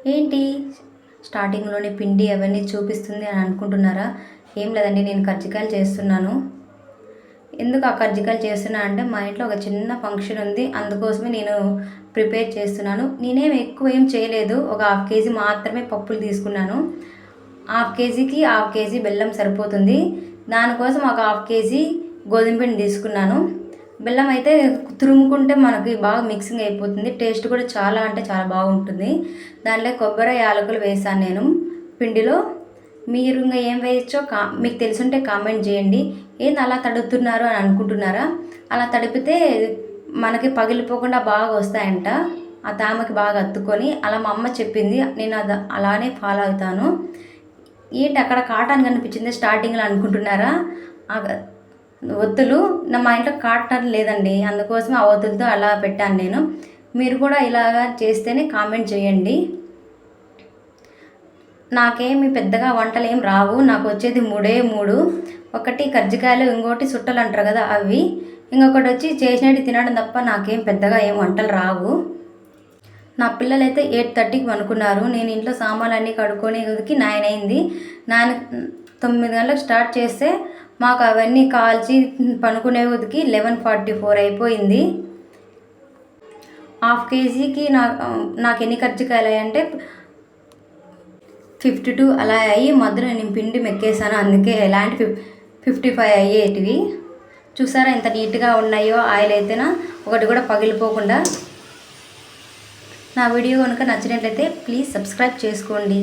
ఏంటి స్టార్టింగ్లోనే పిండి అవన్నీ చూపిస్తుంది అని అనుకుంటున్నారా? ఏం లేదండి, నేను కజ్జికాయలు చేస్తున్నాను. ఎందుకు ఆ కజ్జికాయలు చేస్తున్నా అంటే మా ఇంట్లో ఒక చిన్న ఫంక్షన్ ఉంది, అందుకోసమే నేను ప్రిపేర్ చేస్తున్నాను. నేనేం ఎక్కువ ఏం చేయలేదు, ఒక హాఫ్ కేజీ మాత్రమే పప్పులు తీసుకున్నాను. హాఫ్ కేజీకి హాఫ్ కేజీ బెల్లం సరిపోతుంది. దానికోసం ఒక హాఫ్ కేజీ గోధుమ పిండి తీసుకున్నాను. బెల్లం అయితే తురుముకుంటే మనకి బాగా మిక్సింగ్ అయిపోతుంది, టేస్ట్ కూడా చాలా అంటే చాలా బాగుంటుంది. దాంట్లో కొబ్బరి యాలకులు వేసాను నేను పిండిలో. మీరు ఇంకా ఏం వేయచ్చో మీకు తెలుసుంటే కామెంట్ చేయండి. ఏంది అలా తడుపుతున్నారు అని అనుకుంటున్నారా? అలా తడిపితే మనకి పగిలిపోకుండా బాగా వస్తాయంట, ఆ తామకి బాగా అత్తుకొని. అలా మా అమ్మ చెప్పింది, నేను అలానే ఫాలో అవుతాను. ఏంటి అక్కడ కాటన్ కనిపించింది స్టార్టింగ్లో అనుకుంటున్నారా? ఒత్తులు మా ఇంట్లో కాటన్ లేదండి, అందుకోసం ఆ ఒత్తులతో అలా పెట్టాను నేను. మీరు కూడా ఇలాగా చేస్తేనే కామెంట్ చేయండి. నాకేమి పెద్దగా వంటలు ఏం రావు, నాకు వచ్చేది మూడు. ఒకటి కజ్జికాయలు, ఇంకోటి సుట్టలు అంటారు కదా అవి, ఇంకొకటి వచ్చి చేసినట్టు తినడం తప్ప నాకేం పెద్దగా ఏం వంటలు రావు. నా పిల్లలైతే 8:30కి పనుకున్నారు. నేను ఇంట్లో సామాన్లు అన్నీ కడుక్కొనేకి 9 అయింది. 9 గంటలకు స్టార్ట్ చేస్తే మాకు అవన్నీ కాల్చి పనుకునేదికి 11:44 అయిపోయింది. హాఫ్ కేజీకి నాకు ఎన్ని కజ్జికాయలు అయ్యాయంటే 52 అలా అయ్యి మధ్యలో నేను పిండి మెక్కేసాను, అందుకే ఎలాంటి 55 అయ్యేటివి. చూసారా ఎంత నీట్గా ఉన్నాయో, ఆయిల్ అయితేనా ఒకటి కూడా పగిలిపోకుండా. నా వీడియో కనుక నచ్చినట్లయితే ప్లీజ్ సబ్స్క్రైబ్ చేసుకోండి.